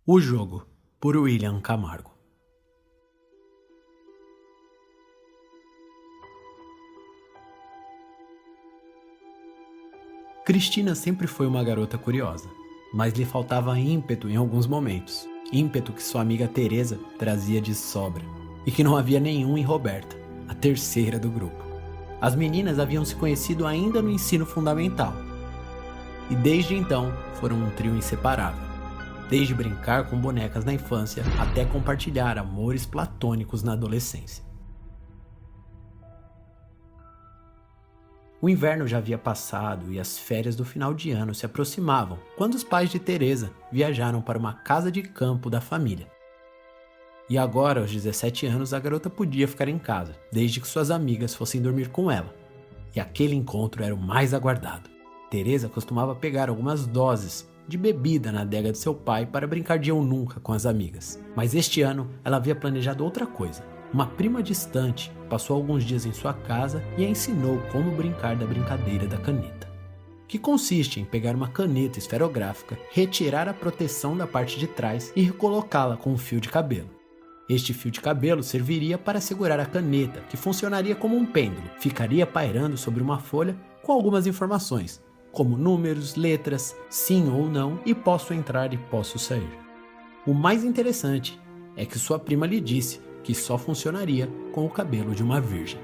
O Jogo, por William Camargo. Cristina sempre foi uma garota curiosa, mas lhe faltava ímpeto em alguns momentos. Ímpeto que sua amiga Teresa trazia de sobra, e que não havia nenhum em Roberta, a terceira do grupo. As meninas haviam se conhecido ainda no ensino fundamental, e desde então foram um trio inseparável. Desde brincar com bonecas na infância até compartilhar amores platônicos na adolescência. O inverno já havia passado e as férias do final de ano se aproximavam quando os pais de Teresa viajaram para uma casa de campo da família. E agora, aos 17 anos, a garota podia ficar em casa, desde que suas amigas fossem dormir com ela. E aquele encontro era o mais aguardado. Teresa costumava pegar algumas doses de bebida na adega de seu pai para brincar de eu nunca com as amigas. Mas este ano ela havia planejado outra coisa. Uma prima distante passou alguns dias em sua casa e a ensinou como brincar da brincadeira da caneta, que consiste em pegar uma caneta esferográfica, retirar a proteção da parte de trás e recolocá-la com um fio de cabelo. Este fio de cabelo serviria para segurar a caneta, que funcionaria como um pêndulo, ficaria pairando sobre uma folha com algumas informações, como números, letras, sim ou não, e posso entrar e posso sair. O mais interessante é que sua prima lhe disse que só funcionaria com o cabelo de uma virgem.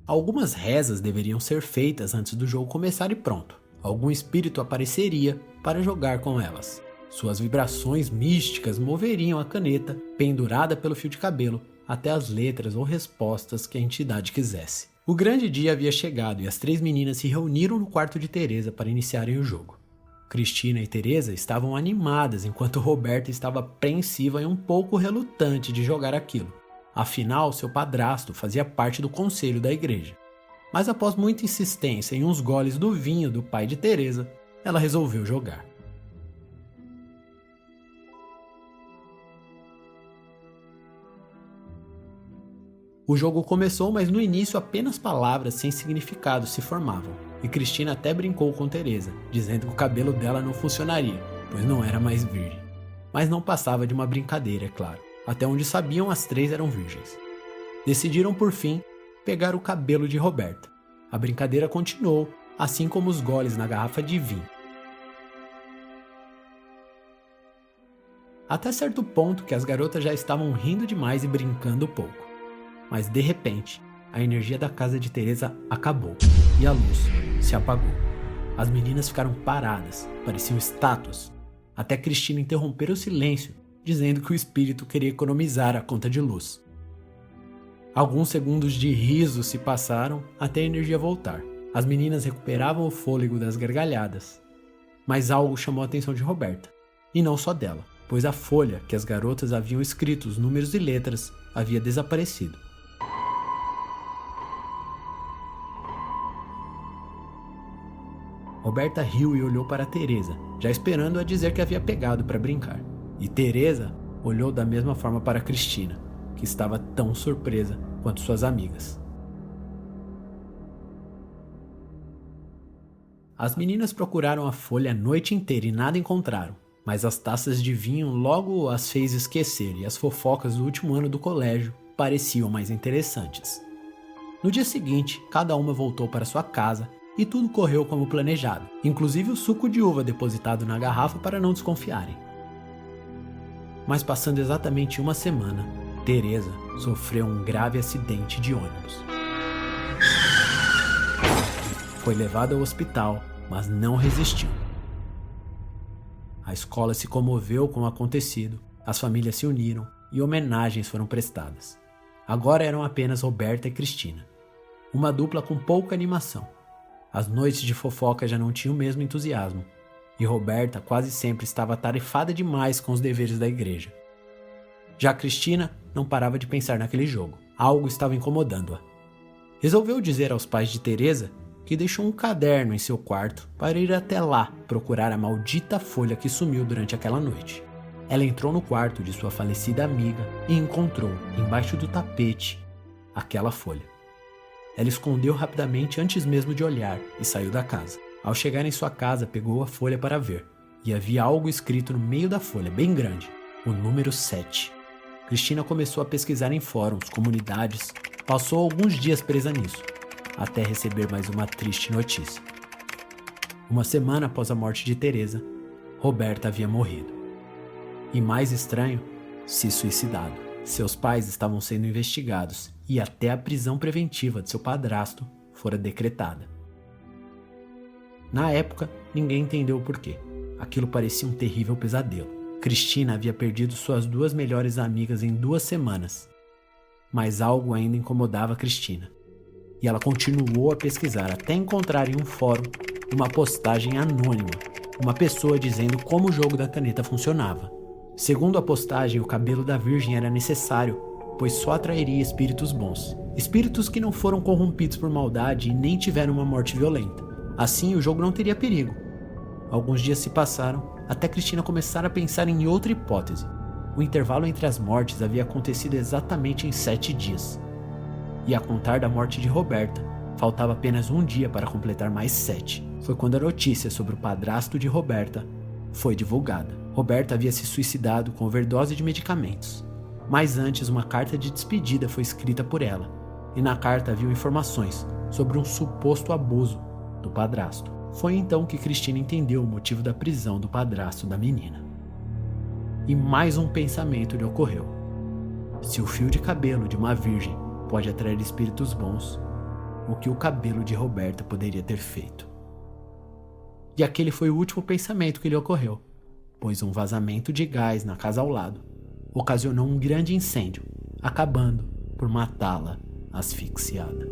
Algumas rezas deveriam ser feitas antes do jogo começar e pronto. Algum espírito apareceria para jogar com elas. Suas vibrações místicas moveriam a caneta, pendurada pelo fio de cabelo, até as letras ou respostas que a entidade quisesse. O grande dia havia chegado e as três meninas se reuniram no quarto de Teresa para iniciarem o jogo. Cristina e Teresa estavam animadas, enquanto Roberta estava apreensiva e um pouco relutante de jogar aquilo. Afinal, seu padrasto fazia parte do conselho da igreja. Mas após muita insistência e uns goles do vinho do pai de Teresa, ela resolveu jogar. O jogo começou, mas no início apenas palavras sem significado se formavam, e Cristina até brincou com Teresa, dizendo que o cabelo dela não funcionaria, pois não era mais virgem. Mas não passava de uma brincadeira, é claro. Até onde sabiam, as três eram virgens. Decidiram, por fim, pegar o cabelo de Roberta. A brincadeira continuou, assim como os goles na garrafa de vinho. Até certo ponto que as garotas já estavam rindo demais e brincando pouco. Mas de repente, a energia da casa de Teresa acabou e a luz se apagou. As meninas ficaram paradas, pareciam estátuas, até Cristina interromper o silêncio, dizendo que o espírito queria economizar a conta de luz. Alguns segundos de riso se passaram até a energia voltar. As meninas recuperavam o fôlego das gargalhadas, mas algo chamou a atenção de Roberta, e não só dela, pois a folha que as garotas haviam escrito os números e letras havia desaparecido. Roberta riu e olhou para Teresa, já esperando-a dizer que havia pegado para brincar. E Teresa olhou da mesma forma para Cristina, que estava tão surpresa quanto suas amigas. As meninas procuraram a folha a noite inteira e nada encontraram, mas as taças de vinho logo as fez esquecer e as fofocas do último ano do colégio pareciam mais interessantes. No dia seguinte, cada uma voltou para sua casa e tudo correu como planejado, inclusive o suco de uva depositado na garrafa para não desconfiarem. Mas passando exatamente uma semana, Teresa sofreu um grave acidente de ônibus. Foi levada ao hospital, mas não resistiu. A escola se comoveu com o acontecido, as famílias se uniram e homenagens foram prestadas. Agora eram apenas Roberta e Cristina, uma dupla com pouca animação. As noites de fofoca já não tinham o mesmo entusiasmo, e Roberta quase sempre estava atarefada demais com os deveres da igreja. Já Cristina não parava de pensar naquele jogo. Algo estava incomodando-a. Resolveu dizer aos pais de Teresa que deixou um caderno em seu quarto para ir até lá procurar a maldita folha que sumiu durante aquela noite. Ela entrou no quarto de sua falecida amiga e encontrou, embaixo do tapete, aquela folha. Ela escondeu rapidamente antes mesmo de olhar e saiu da casa. Ao chegar em sua casa, pegou a folha para ver, e havia algo escrito no meio da folha, bem grande, o número 7. Cristina começou a pesquisar em fóruns, comunidades, passou alguns dias presa nisso, até receber mais uma triste notícia. Uma semana após a morte de Teresa, Roberta havia morrido. E mais estranho, se suicidado. Seus pais estavam sendo investigados e até a prisão preventiva de seu padrasto fora decretada. Na época, ninguém entendeu o porquê. Aquilo parecia um terrível pesadelo. Cristina havia perdido suas 2 melhores amigas em 2 semanas. Mas algo ainda incomodava Cristina. E ela continuou a pesquisar até encontrar em um fórum uma postagem anônima, uma pessoa dizendo como o jogo da caneta funcionava. Segundo a postagem, o cabelo da Virgem era necessário, pois só atrairia espíritos bons. Espíritos que não foram corrompidos por maldade e nem tiveram uma morte violenta. Assim, o jogo não teria perigo. Alguns dias se passaram, até Cristina começar a pensar em outra hipótese. O intervalo entre as mortes havia acontecido exatamente em 7 dias. E a contar da morte de Roberta, faltava apenas um dia para completar mais 7. Foi quando a notícia sobre o padrasto de Roberta foi divulgada. Roberta havia se suicidado com overdose de medicamentos. Mas antes, uma carta de despedida foi escrita por ela, e na carta havia informações sobre um suposto abuso do padrasto. Foi então que Cristina entendeu o motivo da prisão do padrasto da menina. E mais um pensamento lhe ocorreu. Se o fio de cabelo de uma virgem pode atrair espíritos bons, o que o cabelo de Roberta poderia ter feito? E aquele foi o último pensamento que lhe ocorreu, pois um vazamento de gás na casa ao lado ocasionou um grande incêndio, acabando por matá-la asfixiada.